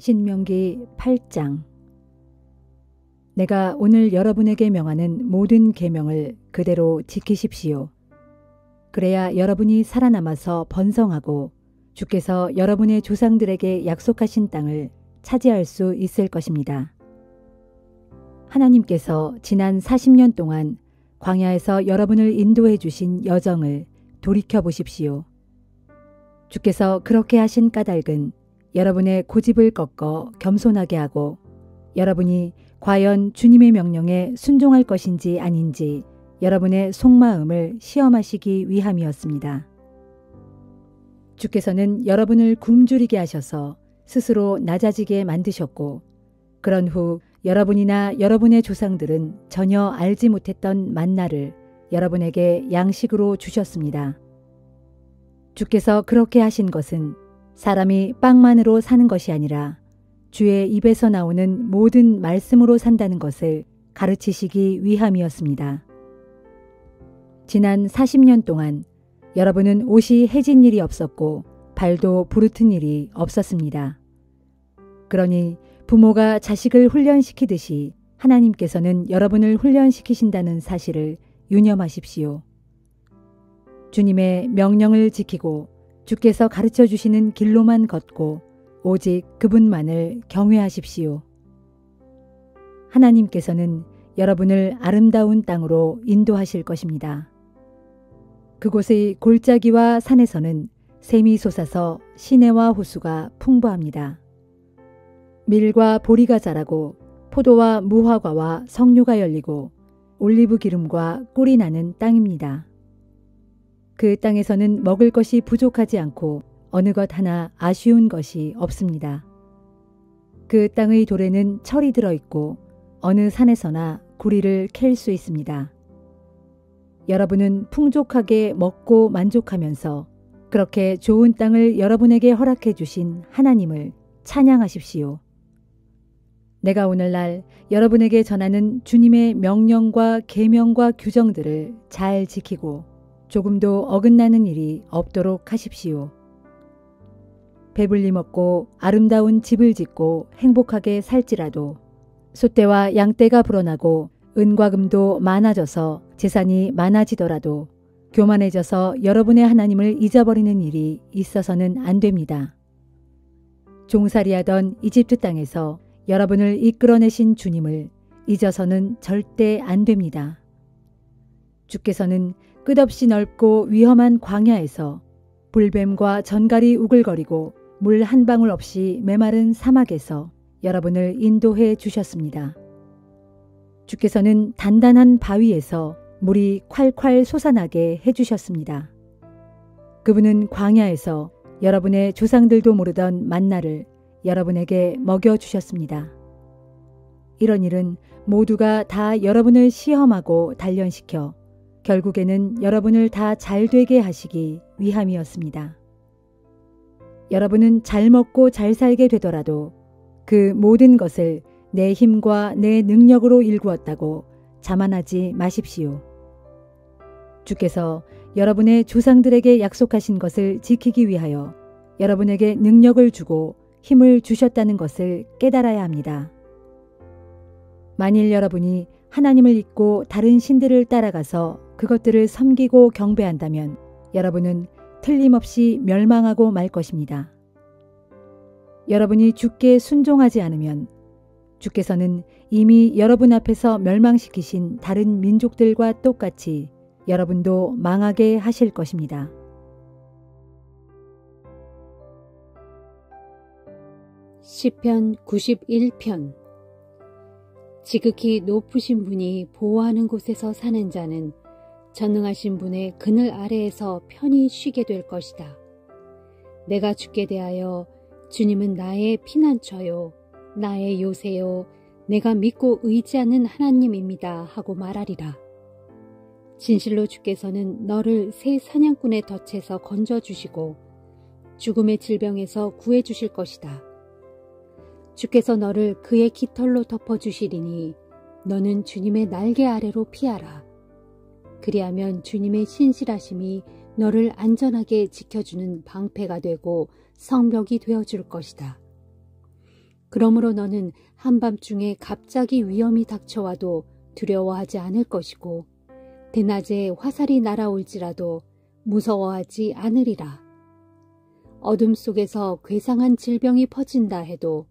신명기 8장. 내가 오늘 여러분에게 명하는 모든 계명을 그대로 지키십시오. 그래야 여러분이 살아남아서 번성하고 주께서 여러분의 조상들에게 약속하신 땅을 차지할 수 있을 것입니다. 하나님께서 지난 40년 동안 광야에서 여러분을 인도해 주신 여정을 돌이켜 보십시오. 주께서 그렇게 하신 까닭은 여러분의 고집을 꺾어 겸손하게 하고 여러분이 과연 주님의 명령에 순종할 것인지 아닌지 여러분의 속마음을 시험하시기 위함이었습니다. 주께서는 여러분을 굶주리게 하셔서 스스로 낮아지게 만드셨고 그런 후 여러분이나 여러분의 조상들은 전혀 알지 못했던 만나를 여러분에게 양식으로 주셨습니다. 주께서 그렇게 하신 것은 사람이 빵만으로 사는 것이 아니라 주의 입에서 나오는 모든 말씀으로 산다는 것을 가르치시기 위함이었습니다. 지난 40년 동안 여러분은 옷이 해진 일이 없었고 발도 부르튼 일이 없었습니다. 그러니 부모가 자식을 훈련시키듯이 하나님께서는 여러분을 훈련시키신다는 사실을 유념하십시오. 주님의 명령을 지키고 주께서 가르쳐 주시는 길로만 걷고 오직 그분만을 경외하십시오. 하나님께서는 여러분을 아름다운 땅으로 인도하실 것입니다. 그곳의 골짜기와 산에서는 샘이 솟아서 시내와 호수가 풍부합니다. 밀과 보리가 자라고 포도와 무화과와 석류가 열리고 올리브 기름과 꿀이 나는 땅입니다. 그 땅에서는 먹을 것이 부족하지 않고 어느 것 하나 아쉬운 것이 없습니다. 그 땅의 돌에는 철이 들어있고 어느 산에서나 구리를 캘 수 있습니다. 여러분은 풍족하게 먹고 만족하면서 그렇게 좋은 땅을 여러분에게 허락해 주신 하나님을 찬양하십시오. 내가 오늘날 여러분에게 전하는 주님의 명령과 계명과 규정들을 잘 지키고 조금도 어긋나는 일이 없도록 하십시오. 배불리 먹고 아름다운 집을 짓고 행복하게 살지라도 소떼와 양떼가 불어나고 은과 금도 많아져서 재산이 많아지더라도 교만해져서 여러분의 하나님을 잊어버리는 일이 있어서는 안 됩니다. 종살이하던 이집트 땅에서 여러분을 이끌어내신 주님을 잊어서는 절대 안 됩니다. 주께서는 끝없이 넓고 위험한 광야에서 불뱀과 전갈이 우글거리고 물 한 방울 없이 메마른 사막에서 여러분을 인도해 주셨습니다. 주께서는 단단한 바위에서 물이 콸콸 솟아나게 해주셨습니다. 그분은 광야에서 여러분의 조상들도 모르던 만나를 여러분에게 먹여주셨습니다. 이런 일은 모두가 다 여러분을 시험하고 단련시켜 결국에는 여러분을 다 잘되게 하시기 위함이었습니다. 여러분은 잘 먹고 잘 살게 되더라도 그 모든 것을 내 힘과 내 능력으로 일구었다고 자만하지 마십시오. 주께서 여러분의 조상들에게 약속하신 것을 지키기 위하여 여러분에게 능력을 주고 힘을 주셨다는 것을 깨달아야 합니다. 만일 여러분이 하나님을 잊고 다른 신들을 따라가서 그것들을 섬기고 경배한다면 여러분은 틀림없이 멸망하고 말 것입니다. 여러분이 주께 순종하지 않으면 주께서는 이미 여러분 앞에서 멸망시키신 다른 민족들과 똑같이 여러분도 망하게 하실 것입니다. 시편 91편. 지극히 높으신 분이 보호하는 곳에서 사는 자는 전능하신 분의 그늘 아래에서 편히 쉬게 될 것이다. 내가 주께 대하여 주님은 나의 피난처요 나의 요새요 내가 믿고 의지하는 하나님입니다 하고 말하리라. 진실로 주께서는 너를 새 사냥꾼의 덫에서 건져주시고 죽음의 질병에서 구해주실 것이다. 주께서 너를 그의 깃털로 덮어주시리니 너는 주님의 날개 아래로 피하라. 그리하면 주님의 신실하심이 너를 안전하게 지켜주는 방패가 되고 성벽이 되어줄 것이다. 그러므로 너는 한밤중에 갑자기 위험이 닥쳐와도 두려워하지 않을 것이고 대낮에 화살이 날아올지라도 무서워하지 않으리라. 어둠 속에서 괴상한 질병이 퍼진다 해도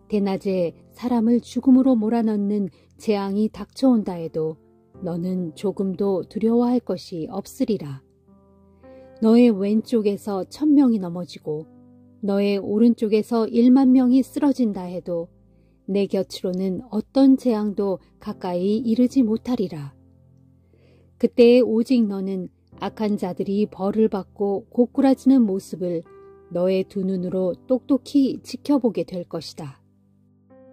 대낮에 사람을 죽음으로 몰아넣는 재앙이 닥쳐온다 해도 너는 조금도 두려워할 것이 없으리라. 너의 왼쪽에서 1000명이 넘어지고 너의 오른쪽에서 100,000명이 쓰러진다 해도 내 곁으로는 어떤 재앙도 가까이 이르지 못하리라. 그때에 오직 너는 악한 자들이 벌을 받고 고꾸라지는 모습을 너의 두 눈으로 똑똑히 지켜보게 될 것이다.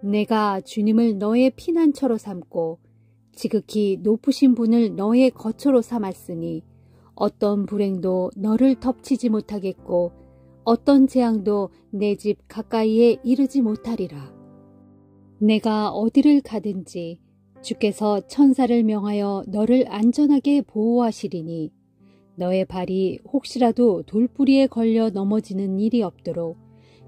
내가 주님을 너의 피난처로 삼고 지극히 높으신 분을 너의 거처로 삼았으니 어떤 불행도 너를 덮치지 못하겠고 어떤 재앙도 내 집 가까이에 이르지 못하리라. 내가 어디를 가든지 주께서 천사를 명하여 너를 안전하게 보호하시리니 너의 발이 혹시라도 돌뿌리에 걸려 넘어지는 일이 없도록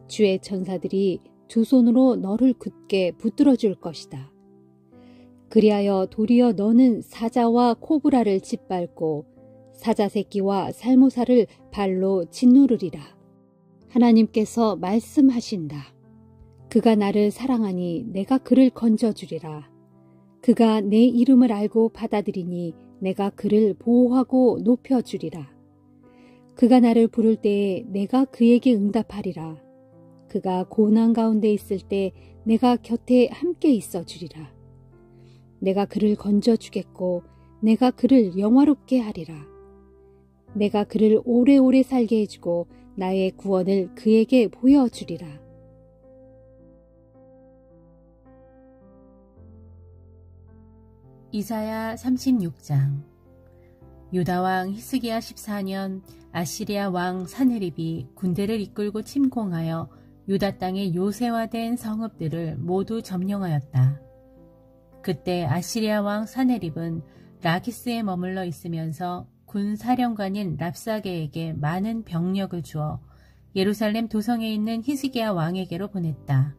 주의 천사들이 두 손으로 너를 굳게 붙들어 줄 것이다. 그리하여 도리어 너는 사자와 코브라를 짓밟고 사자 새끼와 살모사를 발로 짓누르리라. 하나님께서 말씀하신다. 그가 나를 사랑하니 내가 그를 건져주리라. 그가 내 이름을 알고 받아들이니 내가 그를 보호하고 높여주리라. 그가 나를 부를 때에 내가 그에게 응답하리라. 그가 고난 가운데 있을 때 내가 곁에 함께 있어 주리라. 내가 그를 건져주겠고 내가 그를 영화롭게 하리라. 내가 그를 오래오래 살게 해주고 나의 구원을 그에게 보여주리라. 이사야 36장. 유다왕 히스기야 14년 아시리아 왕 사느립이 군대를 이끌고 침공하여 유다 땅의 요새화된 성읍들을 모두 점령하였다. 그때 아시리아 왕 사느립은 라기스에 머물러 있으면서 군 사령관인 랍사게에게 많은 병력을 주어 예루살렘 도성에 있는 히스기야 왕에게로 보냈다.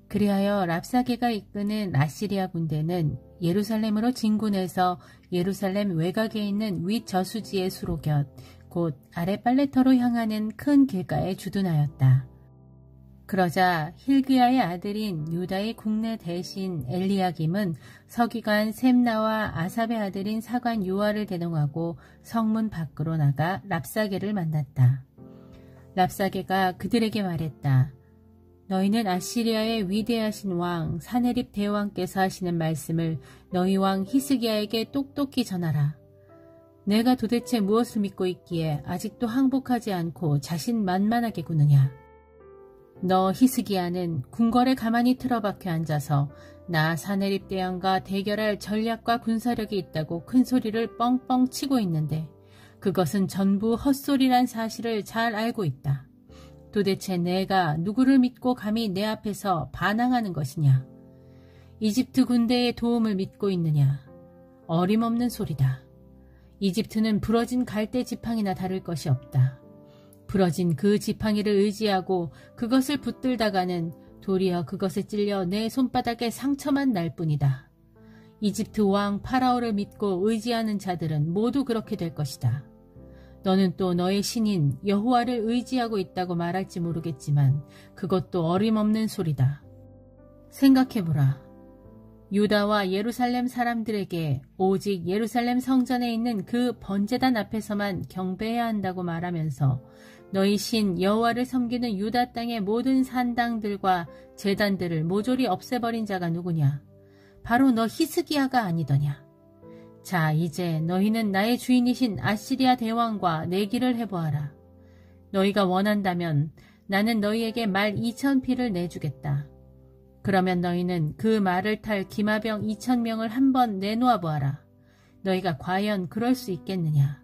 그리하여 랍사게가 이끄는 아시리아 군대는 예루살렘으로 진군해서 예루살렘 외곽에 있는 윗저수지의 수로 곁 곧 아랫발레터로 향하는 큰 길가에 주둔하였다. 그러자 힐기야의 아들인 유다의 국내 대신 엘리야김은 서기관 셈나와 아삽의 아들인 사관 요아를 대동하고 성문 밖으로 나가 랍사게를 만났다. 랍사게가 그들에게 말했다. 너희는 아시리아의 위대하신 왕 사네립 대왕께서 하시는 말씀을 너희 왕 히스기야에게 똑똑히 전하라. 내가 도대체 무엇을 믿고 있기에 아직도 항복하지 않고 자신만만하게 구느냐. 너 히스기야는 궁궐에 가만히 틀어박혀 앉아서 나 사네립 대왕과 대결할 전략과 군사력이 있다고 큰 소리를 뻥뻥 치고 있는데 그것은 전부 헛소리란 사실을 잘 알고 있다. 도대체 내가 누구를 믿고 감히 내 앞에서 반항하는 것이냐? 이집트 군대의 도움을 믿고 있느냐? 어림없는 소리다. 이집트는 부러진 갈대 지팡이나 다를 것이 없다. 부러진 그 지팡이를 의지하고 그것을 붙들다가는 도리어 그것에 찔려 내 손바닥에 상처만 날 뿐이다. 이집트 왕 파라오를 믿고 의지하는 자들은 모두 그렇게 될 것이다. 너는 또 너의 신인 여호와를 의지하고 있다고 말할지 모르겠지만 그것도 어림없는 소리다. 생각해보라. 유다와 예루살렘 사람들에게 오직 예루살렘 성전에 있는 그 번제단 앞에서만 경배해야 한다고 말하면서 너희 신 여호와를 섬기는 유다 땅의 모든 산당들과 제단들을 모조리 없애버린 자가 누구냐? 바로 너 히스기야가 아니더냐? 자, 이제 너희는 나의 주인이신 아시리아 대왕과 내기를 해보아라. 너희가 원한다면 나는 너희에게 말 2,000피를 내주겠다. 그러면 너희는 그 말을 탈 기마병 2,000명을 한번 내놓아 보아라. 너희가 과연 그럴 수 있겠느냐?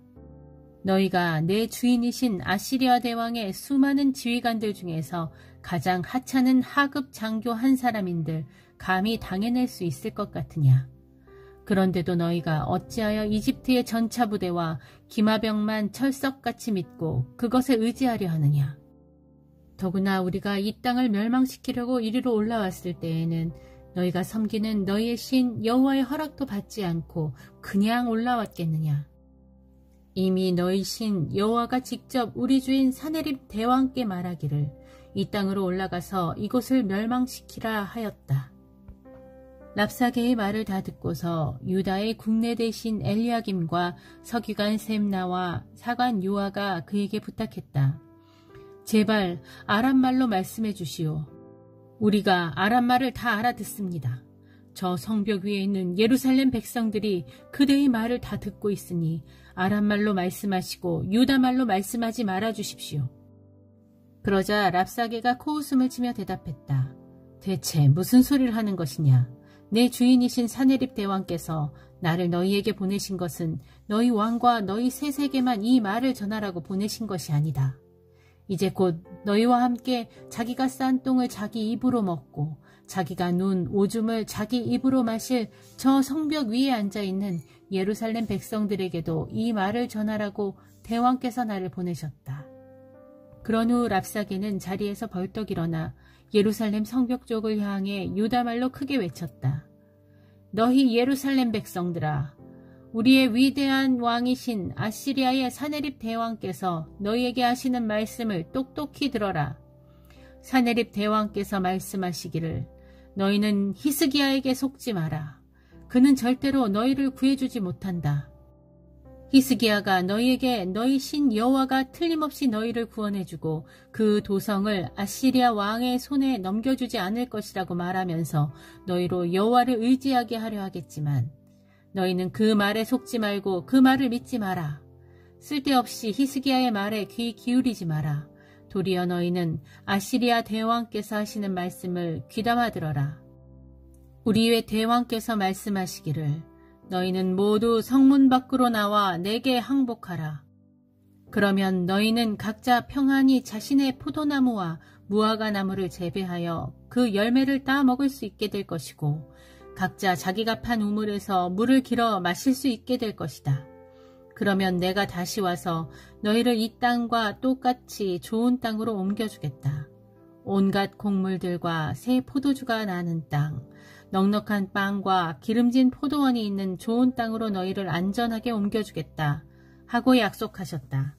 너희가 내 주인이신 아시리아 대왕의 수많은 지휘관들 중에서 가장 하찮은 하급 장교 한 사람인들 감히 당해낼 수 있을 것 같으냐? 그런데도 너희가 어찌하여 이집트의 전차부대와 기마병만 철석같이 믿고 그것에 의지하려 하느냐? 더구나 우리가 이 땅을 멸망시키려고 이리로 올라왔을 때에는 너희가 섬기는 너희의 신 여호와의 허락도 받지 않고 그냥 올라왔겠느냐. 이미 너희 신 여호와가 직접 우리 주인 사네립 대왕께 말하기를 이 땅으로 올라가서 이곳을 멸망시키라 하였다. 랍사게의 말을 다 듣고서 유다의 국내 대신 엘리야김과 서기관 셈나와 사관 요아가 그에게 부탁했다. 제발 아람말로 말씀해 주시오. 우리가 아람말을 다 알아듣습니다. 저 성벽 위에 있는 예루살렘 백성들이 그대의 말을 다 듣고 있으니 아람말로 말씀하시고 유다말로 말씀하지 말아 주십시오. 그러자 랍사게가 코웃음을 치며 대답했다. 대체 무슨 소리를 하는 것이냐. 내 주인이신 사네립 대왕께서 나를 너희에게 보내신 것은 너희 왕과 너희 세 세계만 이 말을 전하라고 보내신 것이 아니다. 이제 곧 너희와 함께 자기가 싼 똥을 자기 입으로 먹고 자기가 눈 오줌을 자기 입으로 마실 저 성벽 위에 앉아있는 예루살렘 백성들에게도 이 말을 전하라고 대왕께서 나를 보내셨다. 그런 후 랍사게는 자리에서 벌떡 일어나 예루살렘 성벽 쪽을 향해 유다말로 크게 외쳤다. 너희 예루살렘 백성들아, 우리의 위대한 왕이신 아시리아의 사네립 대왕께서 너희에게 하시는 말씀을 똑똑히 들어라. 사네립 대왕께서 말씀하시기를 너희는 히스기야에게 속지 마라. 그는 절대로 너희를 구해주지 못한다. 히스기야가 너희에게 너희 신 여호와가 틀림없이 너희를 구원해주고 그 도성을 아시리아 왕의 손에 넘겨주지 않을 것이라고 말하면서 너희로 여호와를 의지하게 하려 하겠지만 너희는 그 말에 속지 말고 그 말을 믿지 마라. 쓸데없이 히스기야의 말에 귀 기울이지 마라. 도리어 너희는 아시리아 대왕께서 하시는 말씀을 귀담아 들어라. 우리의 대왕께서 말씀하시기를 너희는 모두 성문 밖으로 나와 내게 항복하라. 그러면 너희는 각자 평안히 자신의 포도나무와 무화과 나무를 재배하여 그 열매를 따 먹을 수 있게 될 것이고 각자 자기가 판 우물에서 물을 길어 마실 수 있게 될 것이다. 그러면 내가 다시 와서 너희를 이 땅과 똑같이 좋은 땅으로 옮겨주겠다. 온갖 곡물들과 새 포도주가 나는 땅, 넉넉한 빵과 기름진 포도원이 있는 좋은 땅으로 너희를 안전하게 옮겨주겠다 하고 약속하셨다.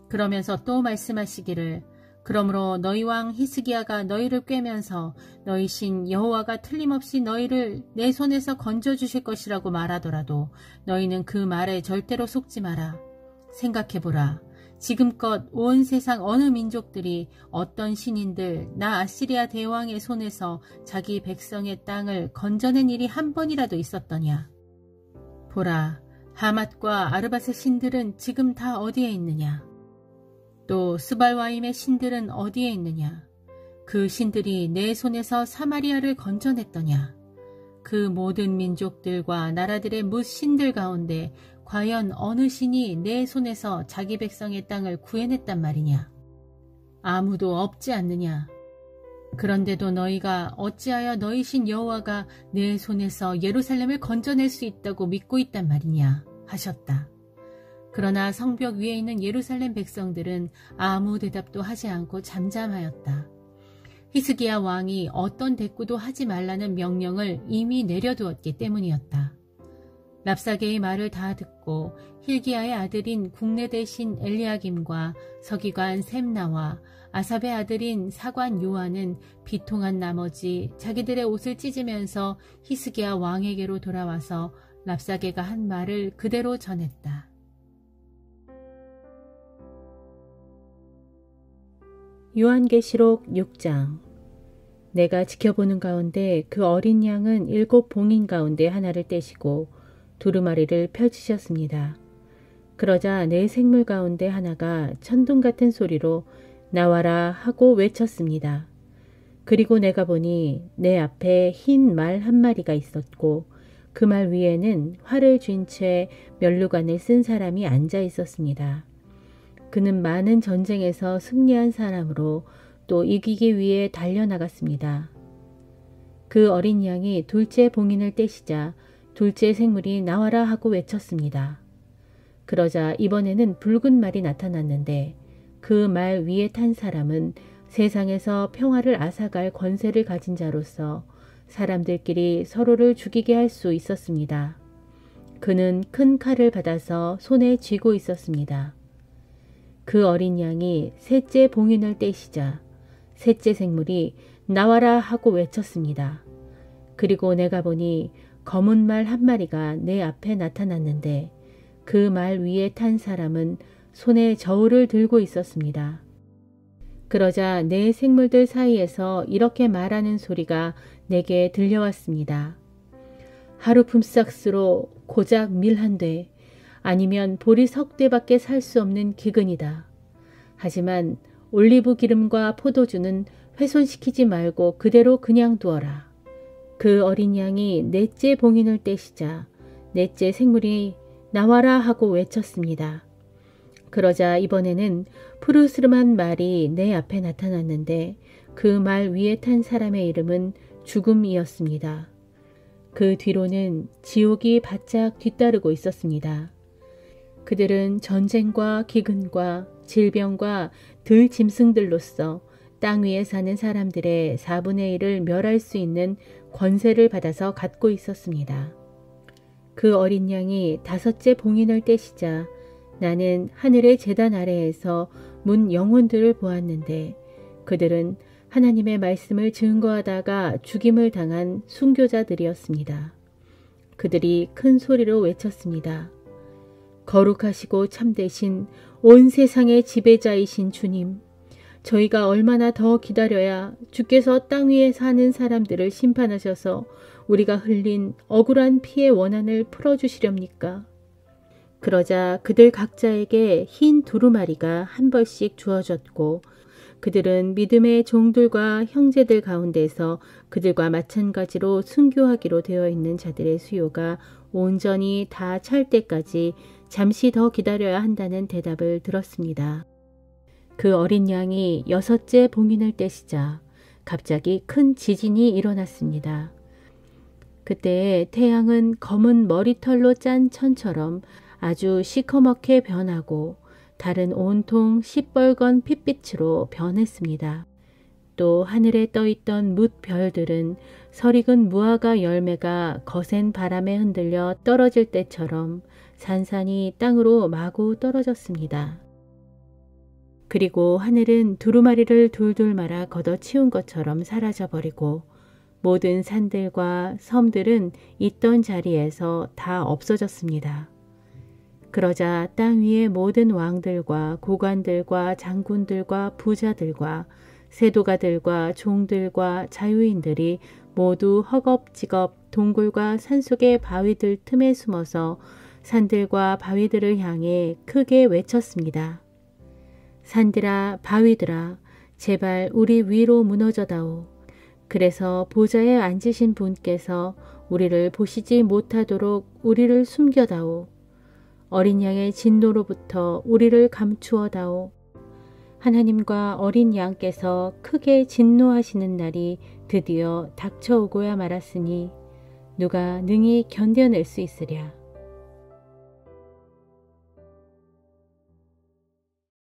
그러면서 또 말씀하시기를 그러므로 너희 왕 히스기야가 너희를 꿰면서 너희 신 여호와가 틀림없이 너희를 내 손에서 건져주실 것이라고 말하더라도 너희는 그 말에 절대로 속지 마라. 생각해보라. 지금껏 온 세상 어느 민족들이 어떤 신인들 나 아시리아 대왕의 손에서 자기 백성의 땅을 건져낸 일이 한 번이라도 있었더냐. 보라, 하맛과 아르밧의 신들은 지금 다 어디에 있느냐. 또 스발와임의 신들은 어디에 있느냐. 그 신들이 내 손에서 사마리아를 건져냈더냐. 그 모든 민족들과 나라들의 뭇 신들 가운데 과연 어느 신이 내 손에서 자기 백성의 땅을 구해냈단 말이냐. 아무도 없지 않느냐. 그런데도 너희가 어찌하여 너희 신 여호와가 내 손에서 예루살렘을 건져낼 수 있다고 믿고 있단 말이냐 하셨다. 그러나 성벽 위에 있는 예루살렘 백성들은 아무 대답도 하지 않고 잠잠하였다. 히스기야 왕이 어떤 대꾸도 하지 말라는 명령을 이미 내려두었기 때문이었다. 랍사게의 말을 다 듣고 힐기야의 아들인 국내 대신 엘리야김과 서기관 셈나와 아삽의 아들인 사관 요한은 비통한 나머지 자기들의 옷을 찢으면서 히스기야 왕에게로 돌아와서 랍사게가 한 말을 그대로 전했다. 요한계시록 6장. 내가 지켜보는 가운데 그 어린 양은 7 봉인 가운데 하나를 떼시고 두루마리를 펼치셨습니다. 그러자 내 생물 가운데 하나가 천둥 같은 소리로 나와라 하고 외쳤습니다. 그리고 내가 보니 내 앞에 흰 말 한 마리가 있었고 그 말 위에는 활을 쥔 채 면류관을 쓴 사람이 앉아 있었습니다. 그는 많은 전쟁에서 승리한 사람으로 또 이기기 위해 달려나갔습니다. 그 어린 양이 둘째 봉인을 떼시자 둘째 생물이 나와라 하고 외쳤습니다. 그러자 이번에는 붉은 말이 나타났는데 그 말 위에 탄 사람은 세상에서 평화를 앗아갈 권세를 가진 자로서 사람들끼리 서로를 죽이게 할 수 있었습니다. 그는 큰 칼을 받아서 손에 쥐고 있었습니다. 그 어린 양이 셋째 봉인을 떼시자 셋째 생물이 나와라 하고 외쳤습니다. 그리고 내가 보니 검은 말 한 마리가 내 앞에 나타났는데 그 말 위에 탄 사람은 손에 저울을 들고 있었습니다. 그러자 내 생물들 사이에서 이렇게 말하는 소리가 내게 들려왔습니다. 하루 품삯으로 고작 밀 한 대, 아니면 보리 석 대밖에 살 수 없는 기근이다. 하지만 올리브 기름과 포도주는 훼손시키지 말고 그대로 그냥 두어라. 그 어린 양이 넷째 봉인을 떼시자 넷째 생물이 나와라 하고 외쳤습니다. 그러자 이번에는 푸르스름한 말이 내 앞에 나타났는데 그 말 위에 탄 사람의 이름은 죽음이었습니다. 그 뒤로는 지옥이 바짝 뒤따르고 있었습니다. 그들은 전쟁과 기근과 질병과 들짐승들로서 땅 위에 사는 사람들의 4분의 1을 멸할 수 있는 권세를 받아서 갖고 있었습니다. 그 어린 양이 다섯째 봉인을 떼시자 나는 하늘의 제단 아래에서 문 영혼들을 보았는데 그들은 하나님의 말씀을 증거하다가 죽임을 당한 순교자들이었습니다. 그들이 큰 소리로 외쳤습니다. 거룩하시고 참되신 온 세상의 지배자이신 주님, 저희가 얼마나 더 기다려야 주께서 땅 위에 사는 사람들을 심판하셔서 우리가 흘린 억울한 피의 원한을 풀어주시렵니까? 그러자 그들 각자에게 흰 두루마리가 한 벌씩 주어졌고 그들은 믿음의 종들과 형제들 가운데서 그들과 마찬가지로 순교하기로 되어 있는 자들의 수요가 온전히 다 찰 때까지 잠시 더 기다려야 한다는 대답을 들었습니다. 그 어린 양이 여섯째 봉인을 떼시자 갑자기 큰 지진이 일어났습니다. 그때 태양은 검은 머리털로 짠 천처럼 아주 시커멓게 변하고 달은 온통 시뻘건 핏빛으로 변했습니다. 또 하늘에 떠있던 뭇별들은 설익은 무화과 열매가 거센 바람에 흔들려 떨어질 때처럼 산산이 땅으로 마구 떨어졌습니다. 그리고 하늘은 두루마리를 둘둘 말아 걷어치운 것처럼 사라져버리고 모든 산들과 섬들은 있던 자리에서 다 없어졌습니다. 그러자 땅 위의 모든 왕들과 고관들과 장군들과 부자들과 세도가들과 종들과 자유인들이 모두 허겁지겁 동굴과 산속의 바위들 틈에 숨어서 산들과 바위들을 향해 크게 외쳤습니다. 산들아 바위들아 제발 우리 위로 무너져다오. 그래서 보좌에 앉으신 분께서 우리를 보시지 못하도록 우리를 숨겨다오. 어린 양의 진노로부터 우리를 감추어다오. 하나님과 어린 양께서 크게 진노하시는 날이 드디어 닥쳐오고야 말았으니 누가 능히 견뎌낼 수 있으랴.